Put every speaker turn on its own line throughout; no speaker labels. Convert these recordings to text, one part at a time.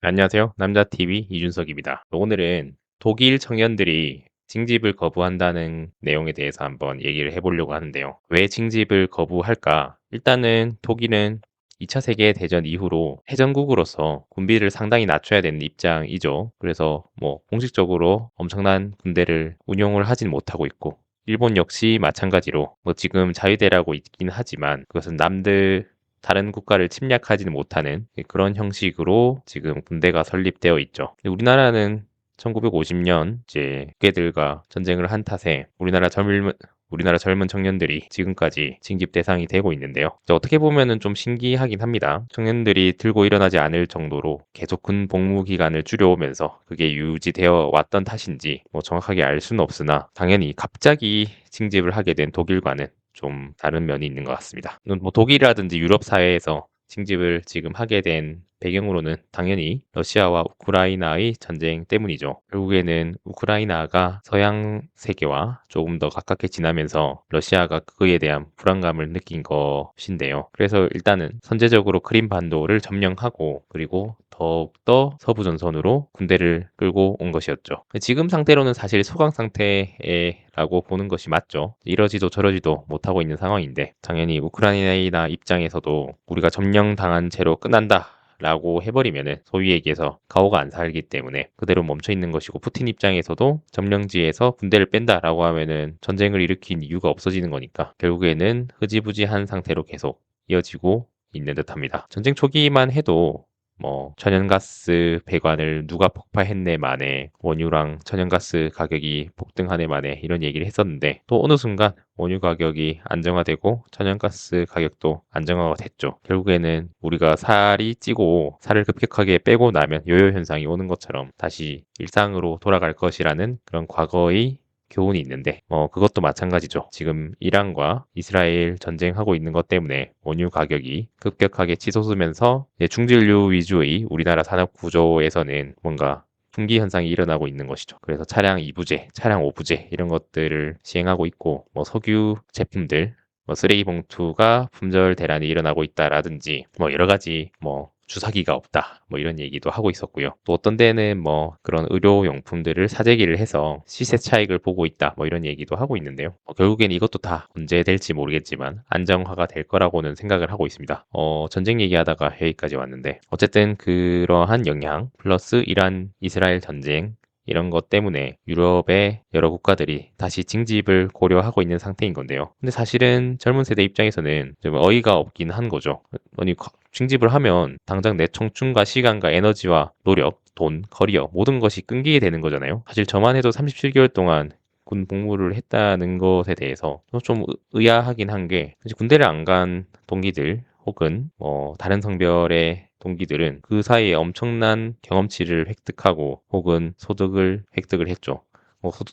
안녕하세요. 남자TV 이준석입니다. 오늘은 독일 청년들이 징집을 거부한다는 내용에 대해서 한번 얘기를 해보려고 하는데요. 왜 징집을 거부할까? 일단은 독일은 2차 세계대전 이후로 해전국으로서 군비를 상당히 낮춰야 되는 입장이죠. 그래서 공식적으로 엄청난 군대를 운용을 하진 못하고 있고, 일본 역시 마찬가지로 지금 자위대라고 있긴 하지만 그것은 다른 국가를 침략하지는 못하는 그런 형식으로 지금 군대가 설립되어 있죠. 우리나라는 1950년 이제 북괴들과 전쟁을 한 탓에 우리나라 젊은 청년들이 지금까지 징집 대상이 되고 있는데요. 어떻게 보면은 좀 신기하긴 합니다. 청년들이 들고 일어나지 않을 정도로 계속 군 복무 기간을 줄여오면서 그게 유지되어 왔던 탓인지 정확하게 알 수는 없으나 당연히 갑자기 징집을 하게 된 독일과는 좀 다른 면이 있는 것 같습니다. 독일이라든지 유럽 사회에서 징집을 지금 하게 된 배경으로는 당연히 러시아와 우크라이나의 전쟁 때문이죠. 결국에는 우크라이나가 서양 세계와 조금 더 가깝게 지나면서 러시아가 그에 대한 불안감을 느낀 것인데요. 그래서 일단은 선제적으로 크림 반도를 점령하고 그리고 더욱더 서부 전선으로 군대를 끌고 온 것이었죠. 지금 상태로는 사실 소강 상태라고 보는 것이 맞죠. 이러지도 저러지도 못하고 있는 상황인데 당연히 우크라이나 입장에서도 우리가 점령당한 채로 끝난다. 라고 해버리면은 소위 얘기해서 가오가 안 살기 때문에 그대로 멈춰 있는 것이고, 푸틴 입장에서도 점령지에서 군대를 뺀다라고 하면은 전쟁을 일으킨 이유가 없어지는 거니까 결국에는 흐지부지한 상태로 계속 이어지고 있는 듯합니다. 전쟁 초기만 해도 천연가스 배관을 누가 폭파했네 만에 원유랑 천연가스 가격이 폭등하네 만에 이런 얘기를 했었는데, 또 어느 순간 원유 가격이 안정화되고 천연가스 가격도 안정화가 됐죠. 결국에는 우리가 살이 찌고 살을 급격하게 빼고 나면 요요 현상이 오는 것처럼 다시 일상으로 돌아갈 것이라는 그런 과거의 교훈이 있는데, 그것도 마찬가지죠. 지금 이란과 이스라엘 전쟁하고 있는 것 때문에 원유 가격이 급격하게 치솟으면서 중진류 위주의 우리나라 산업 구조에서는 뭔가 분기 현상이 일어나고 있는 것이죠. 그래서 차량 2부제, 차량 5부제 이런 것들을 시행하고 있고, 석유 제품들, 쓰레기 봉투가 품절 대란이 일어나고 있다라든지 여러 가지 주사기가 없다 이런 얘기도 하고 있었고요. 또 어떤 데는 그런 의료용품들을 사재기를 해서 시세 차익을 보고 있다 이런 얘기도 하고 있는데요. 결국엔 이것도 다 언제 될지 모르겠지만 안정화가 될 거라고는 생각을 하고 있습니다. 전쟁 얘기하다가 여기까지 왔는데, 어쨌든 그러한 영향 플러스 이란 이스라엘 전쟁 이런 것 때문에 유럽의 여러 국가들이 다시 징집을 고려하고 있는 상태인 건데요. 근데 사실은 젊은 세대 입장에서는 좀 어이가 없긴 한 거죠. 아니, 징집을 하면 당장 내 청춘과 시간과 에너지와 노력, 돈, 커리어 모든 것이 끊기게 되는 거잖아요. 사실 저만 해도 37개월 동안 군 복무를 했다는 것에 대해서 좀 의아하긴 한 게, 군대를 안 간 동기들 혹은 다른 성별의 동기들은 그 사이에 엄청난 경험치를 획득하고 혹은 소득을 획득을 했죠.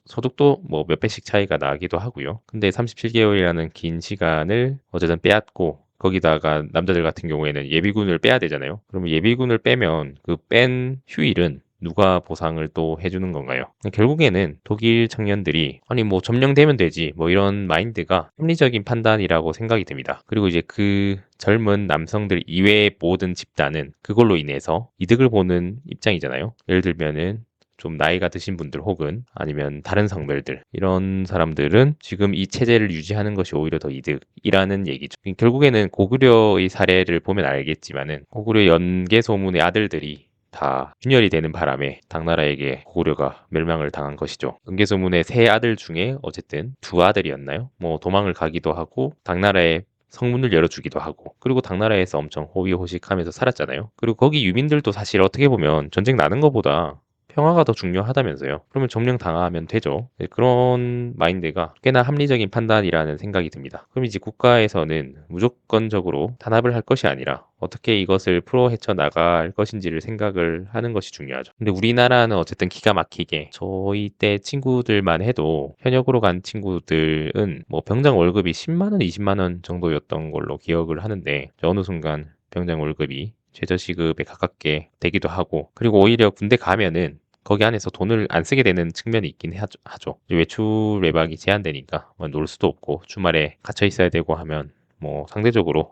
소득도 몇 배씩 차이가 나기도 하고요. 근데 37개월이라는 긴 시간을 어쨌든 빼앗고, 거기다가 남자들 같은 경우에는 예비군을 빼야 되잖아요. 그러면 예비군을 빼면 그 뺀 휴일은 누가 보상을 또 해주는 건가요? 결국에는 독일 청년들이 아니 점령되면 되지 이런 마인드가 합리적인 판단이라고 생각이 됩니다. 그리고 이제 그 젊은 남성들 이외의 모든 집단은 그걸로 인해서 이득을 보는 입장이잖아요. 예를 들면은 좀 나이가 드신 분들 혹은 아니면 다른 성별들, 이런 사람들은 지금 이 체제를 유지하는 것이 오히려 더 이득이라는 얘기죠. 결국에는 고구려의 사례를 보면 알겠지만은 고구려 연개 소문의 아들들이 다 균열이 되는 바람에 당나라에게 고구려가 멸망을 당한 것이죠. 연개 소문의 세 아들 중에 어쨌든 두 아들이었나요? 도망을 가기도 하고 당나라에 성문을 열어주기도 하고, 그리고 당나라에서 엄청 호위호식하면서 살았잖아요. 그리고 거기 유민들도 사실 어떻게 보면 전쟁 나는 것보다 평화가 더 중요하다면서요. 그러면 점령 당하면 되죠. 네, 그런 마인드가 꽤나 합리적인 판단이라는 생각이 듭니다. 그럼 이제 국가에서는 무조건적으로 탄압을 할 것이 아니라 어떻게 이것을 풀어 헤쳐 나갈 것인지를 생각을 하는 것이 중요하죠. 근데 우리나라는 어쨌든 기가 막히게 저희 때 친구들만 해도 현역으로 간 친구들은 병장 월급이 10만 원, 20만 원 정도였던 걸로 기억을 하는데, 어느 순간 병장 월급이 최저시급에 가깝게 되기도 하고, 그리고 오히려 군대 가면은 거기 안에서 돈을 안 쓰게 되는 측면이 있긴 하죠. 외출 외박이 제한되니까 놀 수도 없고 주말에 갇혀 있어야 되고 하면 뭐 상대적으로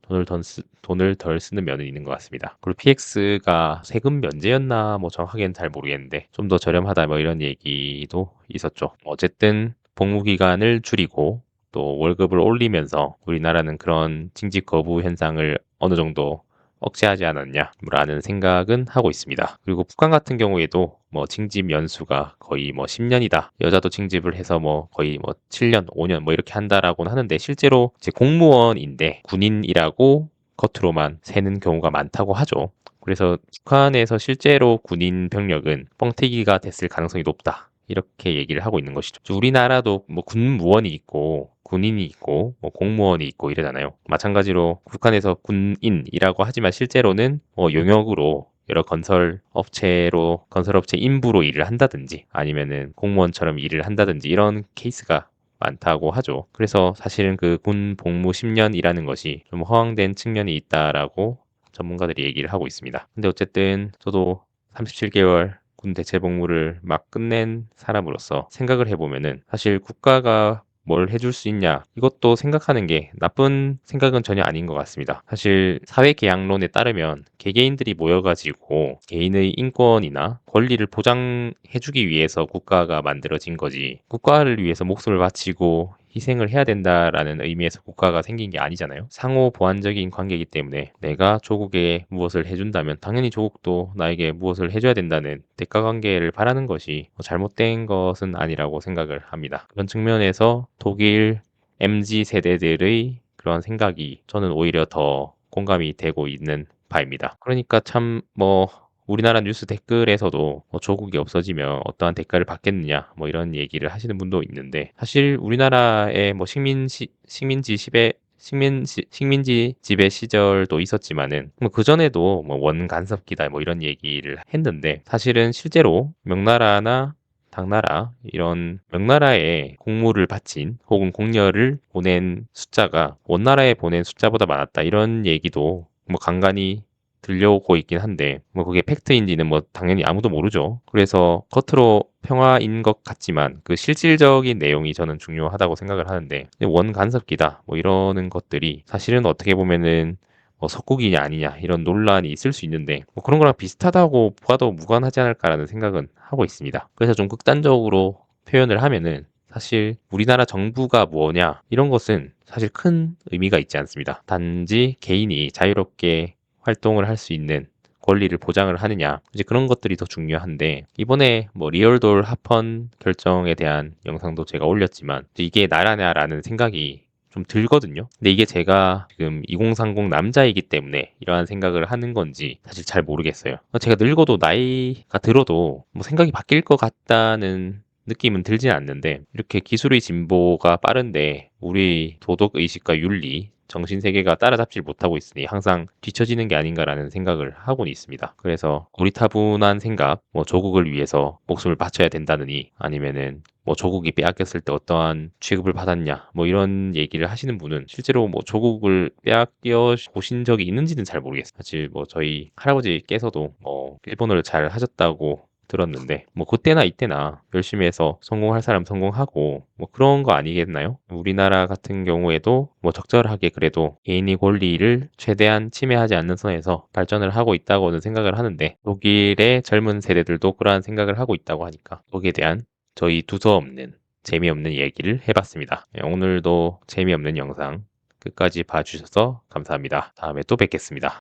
돈을 덜 쓰는 면은 있는 것 같습니다. 그리고 PX가 세금 면제였나 뭐 정확하게는 잘 모르겠는데 좀 더 저렴하다 뭐 이런 얘기도 있었죠. 어쨌든 복무 기간을 줄이고 또 월급을 올리면서 우리나라는 그런 징집 거부 현상을 어느 정도 억제하지 않았냐라는 생각은 하고 있습니다. 그리고 북한 같은 경우에도 뭐 징집 연수가 거의 뭐 10년이다. 여자도 징집을 해서 뭐 거의 뭐 7년, 5년 뭐 이렇게 한다라고는 하는데 실제로 이제 공무원인데 군인이라고 겉으로만 세는 경우가 많다고 하죠. 그래서 북한에서 실제로 군인 병력은 뻥튀기가 됐을 가능성이 높다. 이렇게 얘기를 하고 있는 것이죠. 우리나라도 뭐 군무원이 있고 군인이 있고 뭐 공무원이 있고 이러잖아요. 마찬가지로 북한에서 군인이라고 하지만 실제로는 뭐 용역으로 여러 건설업체 인부로 일을 한다든지 아니면은 공무원처럼 일을 한다든지 이런 케이스가 많다고 하죠. 그래서 사실은 그 군 복무 10년이라는 것이 좀 허황된 측면이 있다라고 전문가들이 얘기를 하고 있습니다. 근데 어쨌든 저도 37개월 군 대체 복무를 막 끝낸 사람으로서 생각을 해보면은 사실 국가가 뭘 해줄 수 있냐 이것도 생각하는 게 나쁜 생각은 전혀 아닌 것 같습니다. 사실 사회계약론에 따르면 개개인들이 모여가지고 개인의 인권이나 권리를 보장해주기 위해서 국가가 만들어진 거지 국가를 위해서 목숨을 바치고 희생을 해야 된다라는 의미에서 국가가 생긴 게 아니잖아요. 상호 보완적인 관계이기 때문에 내가 조국에 무엇을 해준다면 당연히 조국도 나에게 무엇을 해줘야 된다는 대가 관계를 바라는 것이 잘못된 것은 아니라고 생각을 합니다. 그런 측면에서 독일 MZ 세대들의 그런 생각이 저는 오히려 더 공감이 되고 있는 바입니다. 그러니까 참 뭐 우리나라 뉴스 댓글에서도 뭐 조국이 없어지면 어떠한 대가를 받겠느냐 뭐 이런 얘기를 하시는 분도 있는데 사실 우리나라의 뭐 식민지 지배 시절도 있었지만은 뭐 그전에도 뭐 원간섭기다 뭐 이런 얘기를 했는데 사실은 실제로 명나라나 당나라 이런 명나라에 공무를 바친 혹은 공녀를 보낸 숫자가 원나라에 보낸 숫자보다 많았다 이런 얘기도 뭐 간간이 들려오고 있긴 한데 뭐 그게 팩트인지는 뭐 당연히 아무도 모르죠. 그래서 겉으로 평화인 것 같지만 그 실질적인 내용이 저는 중요하다고 생각을 하는데 원간섭기다 뭐 이러는 것들이 사실은 어떻게 보면은 뭐 석국이냐 아니냐 이런 논란이 있을 수 있는데 뭐 그런 거랑 비슷하다고 봐도 무관하지 않을까라는 생각은 하고 있습니다. 그래서 좀 극단적으로 표현을 하면은 사실 우리나라 정부가 뭐냐 이런 것은 사실 큰 의미가 있지 않습니다. 단지 개인이 자유롭게 활동을 할 수 있는 권리를 보장을 하느냐 이제 그런 것들이 더 중요한데 이번에 뭐 리얼돌 합헌 결정에 대한 영상도 제가 올렸지만 이게 나라냐라는 생각이 좀 들거든요. 근데 이게 제가 지금 2030 남자이기 때문에 이러한 생각을 하는 건지 사실 잘 모르겠어요. 제가 늙어도 나이가 들어도 뭐 생각이 바뀔 것 같다는 느낌은 들진 않는데 이렇게 기술의 진보가 빠른데 우리 도덕 의식과 윤리 정신 세계가 따라잡질 못하고 있으니 항상 뒤처지는 게 아닌가라는 생각을 하고는 있습니다. 그래서 고리타분한 생각, 뭐 조국을 위해서 목숨을 바쳐야 된다느니 아니면은 뭐 조국이 빼앗겼을 때 어떠한 취급을 받았냐 뭐 이런 얘기를 하시는 분은 실제로 뭐 조국을 빼앗겨 보신 적이 있는지는 잘 모르겠어요. 사실 뭐 저희 할아버지께서도 뭐 일본어를 잘 하셨다고 들었는데 뭐 그때나 이때나 열심히 해서 성공할 사람 성공하고 뭐 그런 거 아니겠나요? 우리나라 같은 경우에도 뭐 적절하게 그래도 개인의 권리를 최대한 침해하지 않는 선에서 발전을 하고 있다고는 생각을 하는데 독일의 젊은 세대들도 그러한 생각을 하고 있다고 하니까 거기에 대한 저희 두서없는 재미없는 얘기를 해봤습니다. 오늘도 재미없는 영상 끝까지 봐주셔서 감사합니다. 다음에 또 뵙겠습니다.